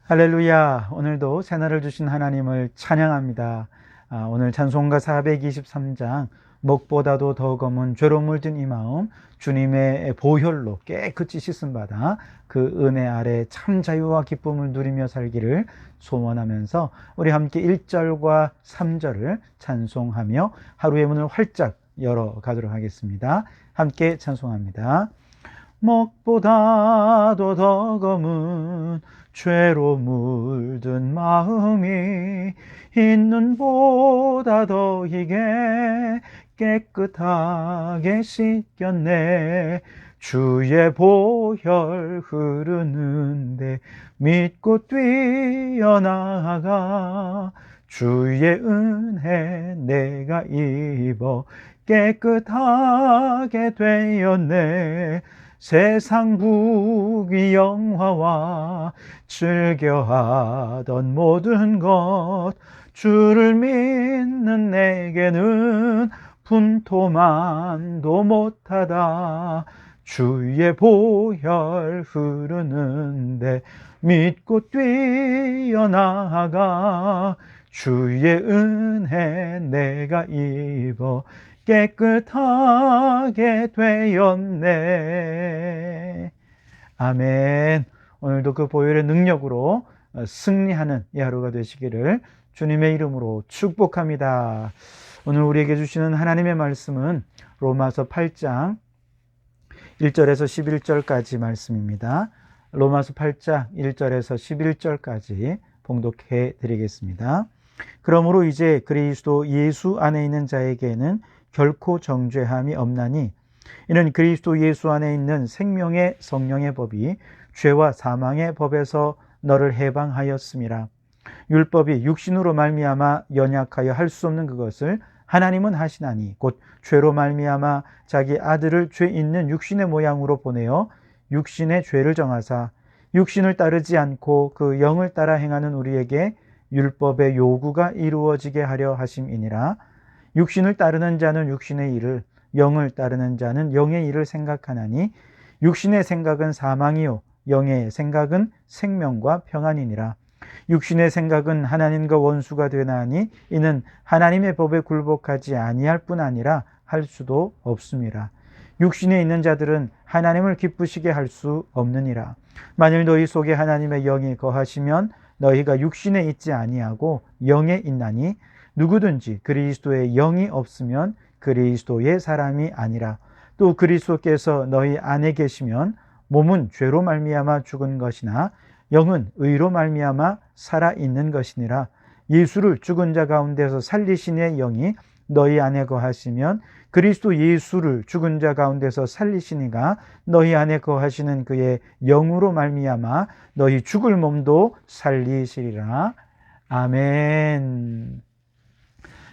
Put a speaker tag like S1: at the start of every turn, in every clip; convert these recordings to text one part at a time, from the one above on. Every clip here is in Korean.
S1: 할렐루야. 오늘도 새날을 주신 하나님을 찬양합니다. 오늘 찬송가 423장 먹보다도 더 검은 죄로 물든 이 마음 주님의 보혈로 깨끗이 씻음 받아 그 은혜 아래 참 자유와 기쁨을 누리며 살기를 소원하면서 우리 함께 1절과 3절을 찬송하며 하루의 문을 활짝 열어가도록 하겠습니다. 함께 찬송합니다. 먹보다도 더 검은 죄로 물든 마음이 흰눈보다 더 희게 깨끗하게 씻겼네. 주의 보혈 흐르는데 믿고 뛰어나가 주의 은혜 내가 입어 깨끗하게 되었네. 세상 부귀 영화와 즐겨하던 모든 것 주를 믿는 내게는 분토만도 못하다. 주의 보혈 흐르는데 믿고 뛰어나가 주의 은혜 내가 입어 깨끗하게 되었네. 아멘. 오늘도 그 보혈의 능력으로 승리하는 이 하루가 되시기를 주님의 이름으로 축복합니다. 오늘 우리에게 주시는 하나님의 말씀은 로마서 8장 1절에서 11절까지 말씀입니다. 로마서 8장 1절에서 11절까지 봉독해 드리겠습니다. 그러므로 이제 그리스도 예수 안에 있는 자에게는 결코 정죄함이 없나니 이는 그리스도 예수 안에 있는 생명의 성령의 법이 죄와 사망의 법에서 너를 해방하였음이라. 율법이 육신으로 말미암아 연약하여 할 수 없는 그것을 하나님은 하시나니 곧 죄로 말미암아 자기 아들을 죄 있는 육신의 모양으로 보내어 육신의 죄를 정하사 육신을 따르지 않고 그 영을 따라 행하는 우리에게 율법의 요구가 이루어지게 하려 하심이니라. 육신을 따르는 자는 육신의 일을, 영을 따르는 자는 영의 일을 생각하나니 육신의 생각은 사망이요 영의 생각은 생명과 평안이니라. 육신의 생각은 하나님과 원수가 되나니 이는 하나님의 법에 굴복하지 아니할 뿐 아니라 할 수도 없음이라. 육신에 있는 자들은 하나님을 기쁘시게 할 수 없느니라. 만일 너희 속에 하나님의 영이 거하시면 너희가 육신에 있지 아니하고 영에 있나니 누구든지 그리스도의 영이 없으면 그리스도의 사람이 아니라. 또 그리스도께서 너희 안에 계시면 몸은 죄로 말미암아 죽은 것이나 영은 의로 말미암아 살아있는 것이니라. 예수를 죽은 자 가운데서 살리시는 영이 너희 안에 거하시면 그리스도 예수를 죽은 자 가운데서 살리시니가 너희 안에 거하시는 그의 영으로 말미암아 너희 죽을 몸도 살리시리라. 아멘.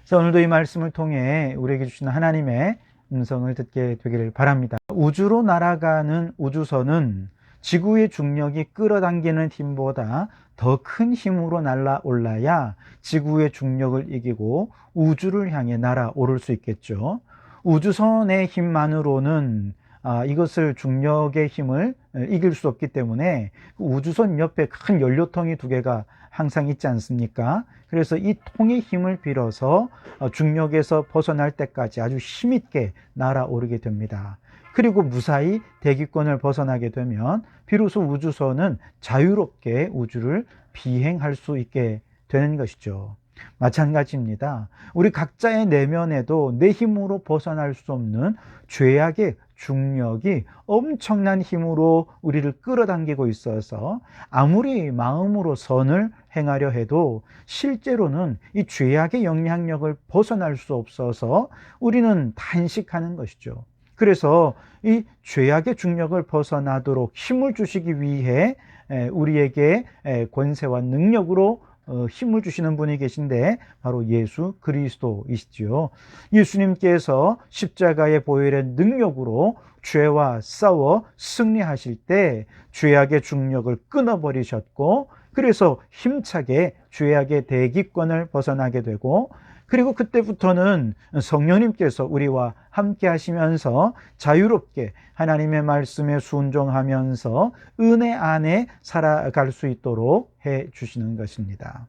S1: 자, 오늘도 이 말씀을 통해 우리에게 주시는 하나님의 음성을 듣게 되기를 바랍니다. 우주로 날아가는 우주선은 지구의 중력이 끌어당기는 힘보다 더 큰 힘으로 날아올라야 지구의 중력을 이기고 우주를 향해 날아오를 수 있겠죠. 우주선의 힘만으로는 이것을 중력의 힘을 이길 수 없기 때문에 우주선 옆에 큰 연료통이 두 개가 항상 있지 않습니까? 그래서 이 통의 힘을 빌어서 중력에서 벗어날 때까지 아주 힘있게 날아오르게 됩니다. 그리고 무사히 대기권을 벗어나게 되면 비로소 우주선은 자유롭게 우주를 비행할 수 있게 되는 것이죠. 마찬가지입니다. 우리 각자의 내면에도 내 힘으로 벗어날 수 없는 죄악의 중력이 엄청난 힘으로 우리를 끌어당기고 있어서 아무리 마음으로 선을 행하려 해도 실제로는 이 죄악의 영향력을 벗어날 수 없어서 우리는 단식하는 것이죠. 그래서 이 죄악의 중력을 벗어나도록 힘을 주시기 위해 우리에게 권세와 능력으로 힘을 주시는 분이 계신데 바로 예수 그리스도이시지요. 예수님께서 십자가의 보혈의 능력으로 죄와 싸워 승리하실 때 죄악의 중력을 끊어버리셨고 그래서 힘차게 죄악의 대기권을 벗어나게 되고 그리고 그때부터는 성령님께서 우리와 함께 하시면서 자유롭게 하나님의 말씀에 순종하면서 은혜 안에 살아갈 수 있도록 해 주시는 것입니다.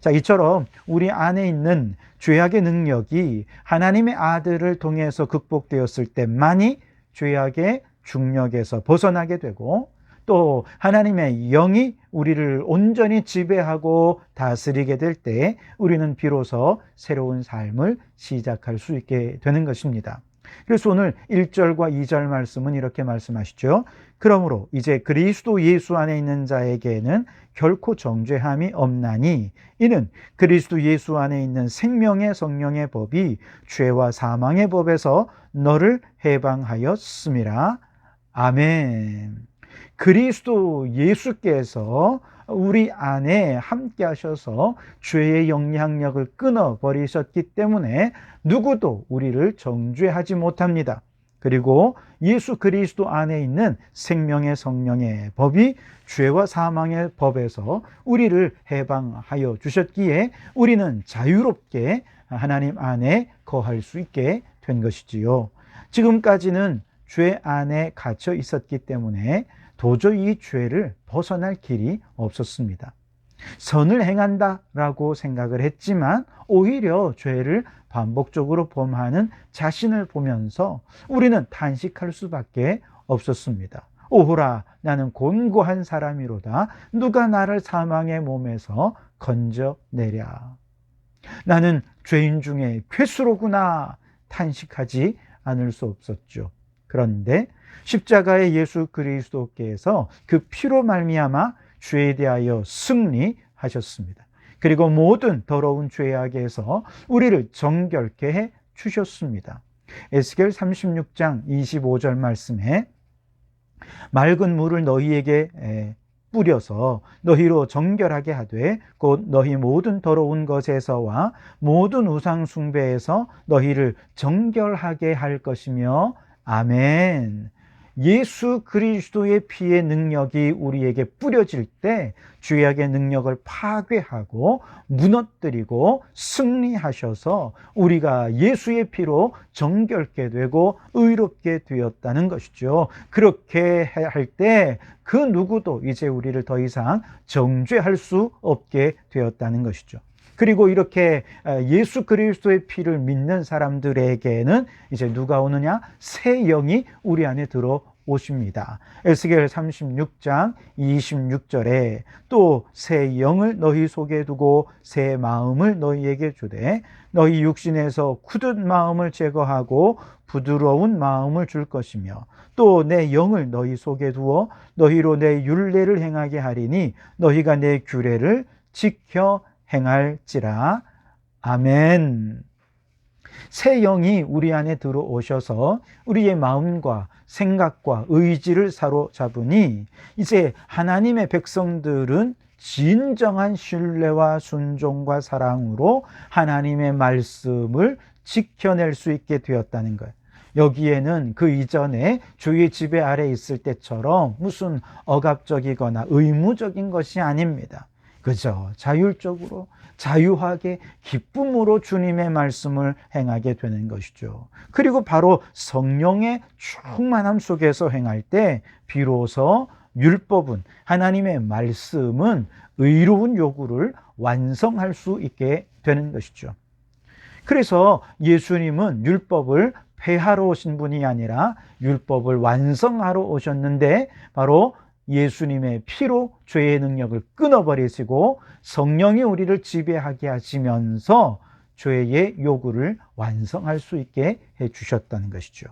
S1: 자, 이처럼 우리 안에 있는 죄악의 능력이 하나님의 아들을 통해서 극복되었을 때만이 죄악의 중력에서 벗어나게 되고, 또 하나님의 영이 우리를 온전히 지배하고 다스리게 될 때 우리는 비로소 새로운 삶을 시작할 수 있게 되는 것입니다. 그래서 오늘 1절과 2절 말씀은 이렇게 말씀하시죠. 그러므로 이제 그리스도 예수 안에 있는 자에게는 결코 정죄함이 없나니 이는 그리스도 예수 안에 있는 생명의 성령의 법이 죄와 사망의 법에서 너를 해방하였음이라. 아멘. 그리스도 예수께서 우리 안에 함께 하셔서 죄의 영향력을 끊어버리셨기 때문에 누구도 우리를 정죄하지 못합니다. 그리고 예수 그리스도 안에 있는 생명의 성령의 법이 죄와 사망의 법에서 우리를 해방하여 주셨기에 우리는 자유롭게 하나님 안에 거할 수 있게 된 것이지요. 지금까지는 죄 안에 갇혀 있었기 때문에 도저히 이 죄를 벗어날 길이 없었습니다. 선을 행한다라고 생각을 했지만 오히려 죄를 반복적으로 범하는 자신을 보면서 우리는 탄식할 수밖에 없었습니다. 오호라, 나는 곤고한 사람이로다. 누가 나를 사망의 몸에서 건져내랴. 나는 죄인 중에 괴수로구나. 탄식하지 않을 수 없었죠. 그런데 십자가의 예수 그리스도께서 그 피로 말미암아 죄에 대하여 승리하셨습니다. 그리고 모든 더러운 죄악에서 우리를 정결케 해 주셨습니다. 에스겔 36장 25절 말씀에 맑은 물을 너희에게 뿌려서 너희로 정결하게 하되 곧 너희 모든 더러운 것에서와 모든 우상 숭배에서 너희를 정결하게 할 것이며 아멘. 예수 그리스도의 피의 능력이 우리에게 뿌려질 때 죄악의 능력을 파괴하고 무너뜨리고 승리하셔서 우리가 예수의 피로 정결케 되고 의롭게 되었다는 것이죠. 그렇게 할 때 그 누구도 이제 우리를 더 이상 정죄할 수 없게 되었다는 것이죠. 그리고 이렇게 예수 그리스도의 피를 믿는 사람들에게는 이제 누가 오느냐? 새 영이 우리 안에 들어오십니다. 에스겔 36장 26절에 또 새 영을 너희 속에 두고 새 마음을 너희에게 주되 너희 육신에서 굳은 마음을 제거하고 부드러운 마음을 줄 것이며 또 내 영을 너희 속에 두어 너희로 내 율례를 행하게 하리니 너희가 내 규례를 지켜 행할지라. 아멘. 새 영이 우리 안에 들어오셔서 우리의 마음과 생각과 의지를 사로잡으니 이제 하나님의 백성들은 진정한 신뢰와 순종과 사랑으로 하나님의 말씀을 지켜낼 수 있게 되었다는 거예요. 여기에는 그 이전에 주의 지배 아래 있을 때처럼 무슨 억압적이거나 의무적인 것이 아닙니다. 그저 자율적으로 자유하게 기쁨으로 주님의 말씀을 행하게 되는 것이죠. 그리고 바로 성령의 충만함 속에서 행할 때 비로소 율법은, 하나님의 말씀은 의로운 요구를 완성할 수 있게 되는 것이죠. 그래서 예수님은 율법을 폐하러 오신 분이 아니라 율법을 완성하러 오셨는데 바로 예수님의 피로 죄의 능력을 끊어버리시고 성령이 우리를 지배하게 하시면서 죄의 요구를 완성할 수 있게 해주셨다는 것이죠.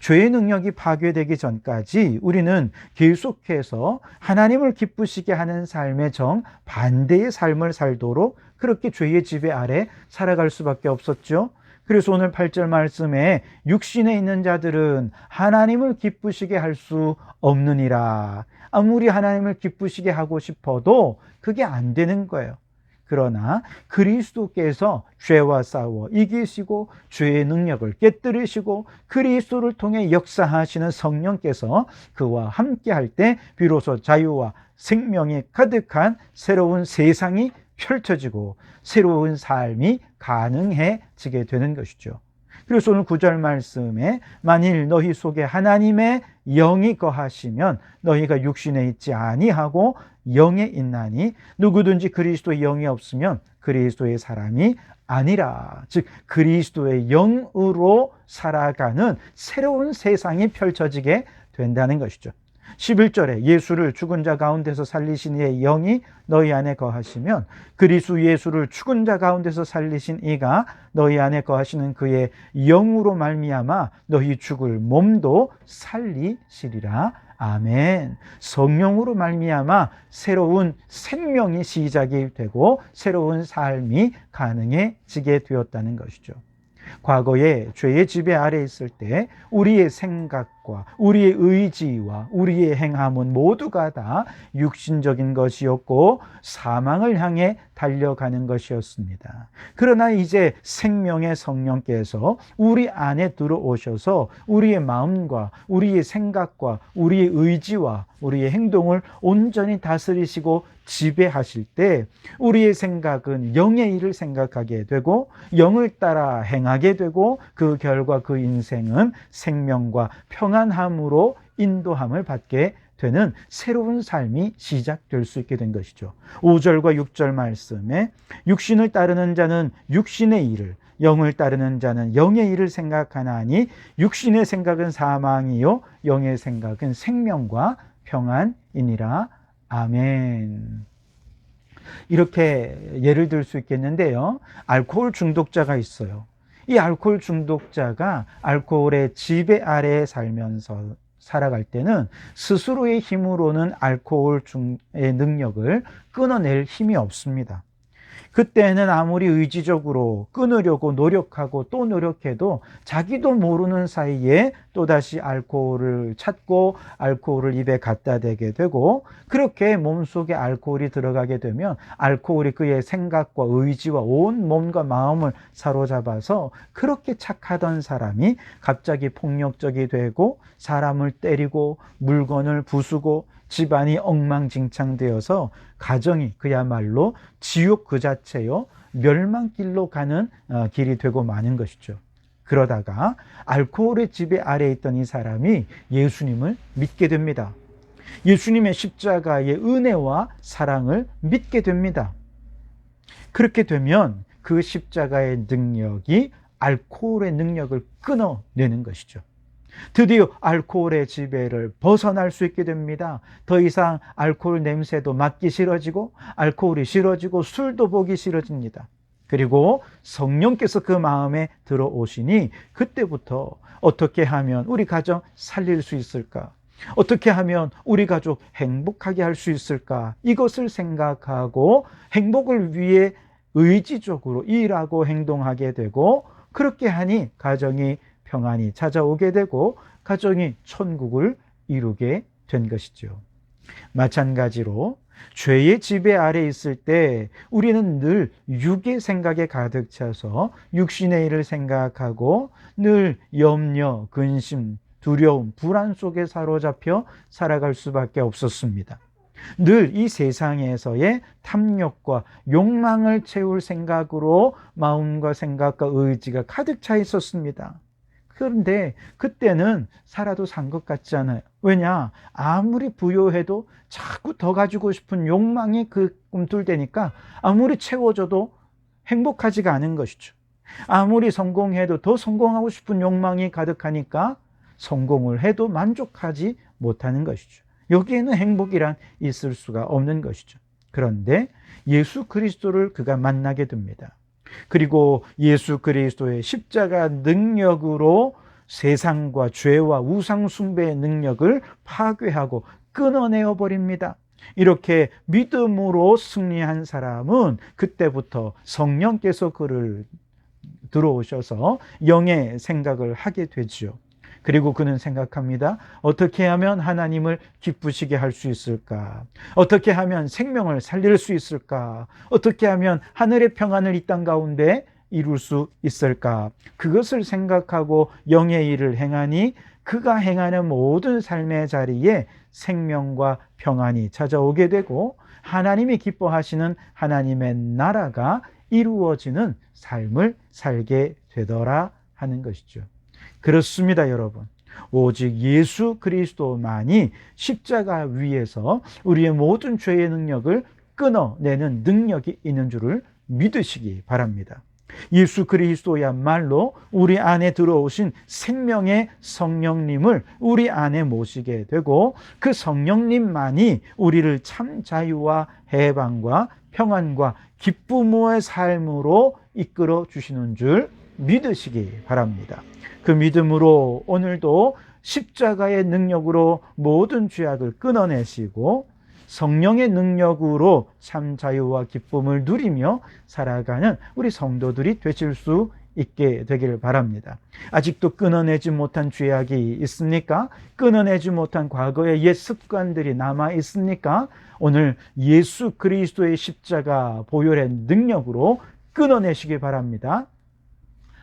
S1: 죄의 능력이 파괴되기 전까지 우리는 계속해서 하나님을 기쁘시게 하는 삶의 정반대의 삶을 살도록 그렇게 죄의 지배 아래 살아갈 수밖에 없었죠. 그래서 오늘 8절 말씀에 육신에 있는 자들은 하나님을 기쁘시게 할 수 없느니라. 아무리 하나님을 기쁘시게 하고 싶어도 그게 안 되는 거예요. 그러나 그리스도께서 죄와 싸워 이기시고 죄의 능력을 깨뜨리시고 그리스도를 통해 역사하시는 성령께서 그와 함께 할 때 비로소 자유와 생명이 가득한 새로운 세상이 펼쳐지고 새로운 삶이 가능해지게 되는 것이죠. 그래서 오늘 9절 말씀에 만일 너희 속에 하나님의 영이 거하시면 너희가 육신에 있지 아니하고 영에 있나니 누구든지 그리스도의 영이 없으면 그리스도의 사람이 아니라. 즉 그리스도의 영으로 살아가는 새로운 세상이 펼쳐지게 된다는 것이죠. 11절에 예수를 죽은 자 가운데서 살리신 이의 영이 너희 안에 거하시면 그리스도 예수를 죽은 자 가운데서 살리신 이가 너희 안에 거하시는 그의 영으로 말미암아 너희 죽을 몸도 살리시리라. 아멘. 성령으로 말미암아 새로운 생명이 시작이 되고 새로운 삶이 가능해지게 되었다는 것이죠. 과거에 죄의 지배 아래 있을 때 우리의 생각과 우리의 의지와 우리의 행함은 모두가 다 육신적인 것이었고 사망을 향해 달려가는 것이었습니다. 그러나 이제 생명의 성령께서 우리 안에 들어오셔서 우리의 마음과 우리의 생각과 우리의 의지와 우리의 행동을 온전히 다스리시고 지배하실 때 우리의 생각은 영의 일을 생각하게 되고 영을 따라 행하게 되고 그 결과 그 인생은 생명과 평안함으로 인도함을 받게 되는 새로운 삶이 시작될 수 있게 된 것이죠. 5절과 6절 말씀에 육신을 따르는 자는 육신의 일을 영을 따르는 자는 영의 일을 생각하나니 육신의 생각은 사망이요 영의 생각은 생명과 평안이니라. 아멘. 이렇게 예를 들 수 있겠는데요. 알코올 중독자가 있어요. 이 알코올 중독자가 알코올의 지배 아래에 살면서 살아갈 때는 스스로의 힘으로는 알코올의 능력을 끊어낼 힘이 없습니다. 그때는 아무리 의지적으로 끊으려고 노력하고 또 노력해도 자기도 모르는 사이에 또다시 알코올을 찾고 알코올을 입에 갖다 대게 되고 그렇게 몸속에 알코올이 들어가게 되면 알코올이 그의 생각과 의지와 온 몸과 마음을 사로잡아서 그렇게 착하던 사람이 갑자기 폭력적이 되고 사람을 때리고 물건을 부수고 집안이 엉망진창되어서 가정이 그야말로 지옥 그 자체요 멸망길로 가는 길이 되고 마는 것이죠. 그러다가 알코올의 지배 아래에 있던 이 사람이 예수님을 믿게 됩니다. 예수님의 십자가의 은혜와 사랑을 믿게 됩니다. 그렇게 되면 그 십자가의 능력이 알코올의 능력을 끊어내는 것이죠. 드디어 알코올의 지배를 벗어날 수 있게 됩니다. 더 이상 알코올 냄새도 맡기 싫어지고 알코올이 싫어지고 술도 보기 싫어집니다. 그리고 성령께서 그 마음에 들어오시니 그때부터 어떻게 하면 우리 가정 살릴 수 있을까? 어떻게 하면 우리 가족 행복하게 할 수 있을까? 이것을 생각하고 행복을 위해 의지적으로 일하고 행동하게 되고 그렇게 하니 가정이 평안이 찾아오게 되고 가정이 천국을 이루게 된 것이죠. 마찬가지로 죄의 지배 아래 있을 때 우리는 늘 육의 생각에 가득 차서 육신의 일을 생각하고 늘 염려, 근심, 두려움, 불안 속에 사로잡혀 살아갈 수밖에 없었습니다. 늘 이 세상에서의 탐욕과 욕망을 채울 생각으로 마음과 생각과 의지가 가득 차 있었습니다. 그런데 그때는 살아도 산 것 같지 않아요. 왜냐? 아무리 부요해도 자꾸 더 가지고 싶은 욕망이 꿈틀대니까 아무리 채워줘도 행복하지가 않은 것이죠. 아무리 성공해도 더 성공하고 싶은 욕망이 가득하니까 성공을 해도 만족하지 못하는 것이죠. 여기에는 행복이란 있을 수가 없는 것이죠. 그런데 예수 그리스도를 그가 만나게 됩니다. 그리고 예수 그리스도의 십자가 능력으로 세상과 죄와 우상 숭배의 능력을 파괴하고 끊어내어 버립니다. 이렇게 믿음으로 승리한 사람은 그때부터 성령께서 그를 들어오셔서 영의 생각을 하게 되지요. 그리고 그는 생각합니다. 어떻게 하면 하나님을 기쁘시게 할 수 있을까? 어떻게 하면 생명을 살릴 수 있을까? 어떻게 하면 하늘의 평안을 이 땅 가운데 이룰 수 있을까? 그것을 생각하고 영의 일을 행하니 그가 행하는 모든 삶의 자리에 생명과 평안이 찾아오게 되고 하나님이 기뻐하시는 하나님의 나라가 이루어지는 삶을 살게 되더라 하는 것이죠. 그렇습니다, 여러분. 오직 예수 그리스도만이 십자가 위에서 우리의 모든 죄의 능력을 끊어내는 능력이 있는 줄을 믿으시기 바랍니다. 예수 그리스도야말로 우리 안에 들어오신 생명의 성령님을 우리 안에 모시게 되고 그 성령님만이 우리를 참 자유와 해방과 평안과 기쁨의 삶으로 이끌어 주시는 줄 믿으시기 바랍니다. 그 믿음으로 오늘도 십자가의 능력으로 모든 죄악을 끊어내시고 성령의 능력으로 참 자유와 기쁨을 누리며 살아가는 우리 성도들이 되실 수 있게 되기를 바랍니다. 아직도 끊어내지 못한 죄악이 있습니까? 끊어내지 못한 과거의 옛 습관들이 남아 있습니까? 오늘 예수 그리스도의 십자가 보혈의 능력으로 끊어내시기 바랍니다.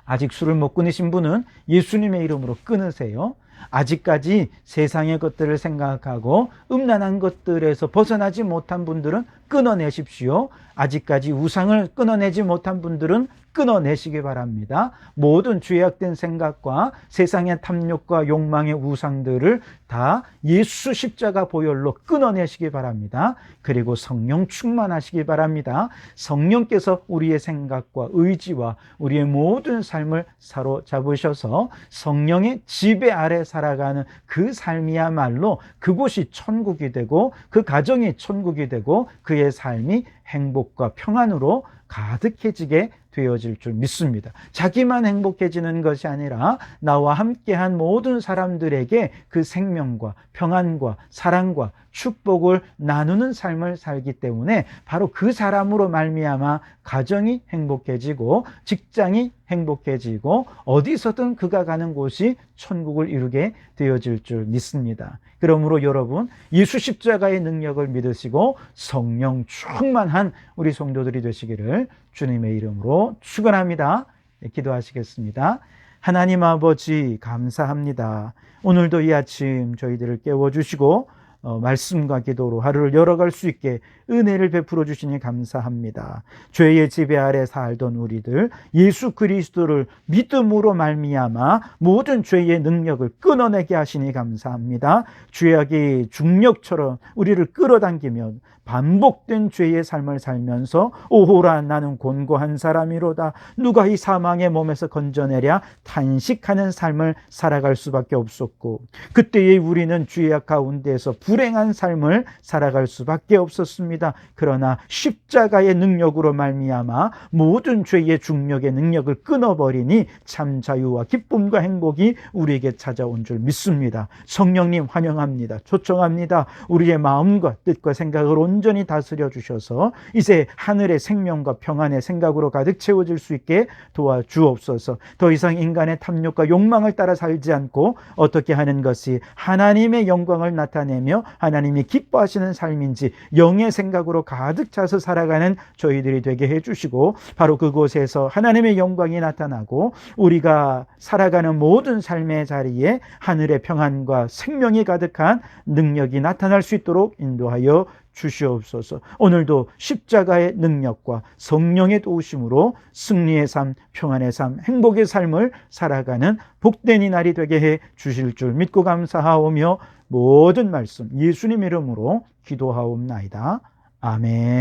S1: 아직 술을 못 끊으신 분은 예수님의 이름으로 끊으세요. 아직까지 세상의 것들을 생각하고 음란한 것들에서 벗어나지 못한 분들은 끊어내십시오. 아직까지 우상을 끊어내지 못한 분들은 끊어내시기 바랍니다. 모든 죄악된 생각과 세상의 탐욕과 욕망의 우상들을 다 예수 십자가 보혈로 끊어내시기 바랍니다. 그리고 성령 충만하시기 바랍니다. 성령께서 우리의 생각과 의지와 우리의 모든 삶을 사로잡으셔서 성령의 지배 아래 살아가는 그 삶이야말로 그곳이 천국이 되고 그 가정이 천국이 되고 그의 삶이 행복과 평안으로 가득해지게 되어질 줄 믿습니다. 자기만 행복해지는 것이 아니라 나와 함께한 모든 사람들에게 그 생명과 평안과 사랑과 축복을 나누는 삶을 살기 때문에 바로 그 사람으로 말미암아 가정이 행복해지고 직장이 행복해지고 어디서든 그가 가는 곳이 천국을 이루게 되어질 줄 믿습니다. 그러므로 여러분 예수 십자가의 능력을 믿으시고 성령 충만한 우리 성도들이 되시기를 주님의 이름으로 축원합니다. 기도하시겠습니다. 하나님 아버지 감사합니다. 오늘도 이 아침 저희들을 깨워주시고 말씀과 기도로 하루를 열어갈 수 있게 은혜를 베풀어 주시니 감사합니다. 죄의 지배 아래 살던 우리들 예수 그리스도를 믿음으로 말미암아 모든 죄의 능력을 끊어내게 하시니 감사합니다. 죄악이 중력처럼 우리를 끌어당기며 반복된 죄의 삶을 살면서 오호라 나는 곤고한 사람이로다 누가 이 사망의 몸에서 건져내랴 탄식하는 삶을 살아갈 수밖에 없었고 그때의 우리는 죄악 가운데에서 불행한 삶을 살아갈 수밖에 없었습니다. 그러나 십자가의 능력으로 말미암아 모든 죄의 중력의 능력을 끊어버리니 참 자유와 기쁨과 행복이 우리에게 찾아온 줄 믿습니다. 성령님 환영합니다. 초청합니다. 우리의 마음과 뜻과 생각을 온전히 다스려 주셔서 이제 하늘의 생명과 평안의 생각으로 가득 채워질 수 있게 도와주옵소서. 더 이상 인간의 탐욕과 욕망을 따라 살지 않고 어떻게 하는 것이 하나님의 영광을 나타내며 하나님이 기뻐하시는 삶인지 영의 생각으로 가득 차서 살아가는 저희들이 되게 해주시고 바로 그곳에서 하나님의 영광이 나타나고 우리가 살아가는 모든 삶의 자리에 하늘의 평안과 생명이 가득한 능력이 나타날 수 있도록 인도하여 주시옵소서. 오늘도 십자가의 능력과 성령의 도우심으로 승리의 삶, 평안의 삶, 행복의 삶을 살아가는 복된 이 날이 되게 해 주실 줄 믿고 감사하오며 모든 말씀 예수님 이름으로 기도하옵나이다. 아멘.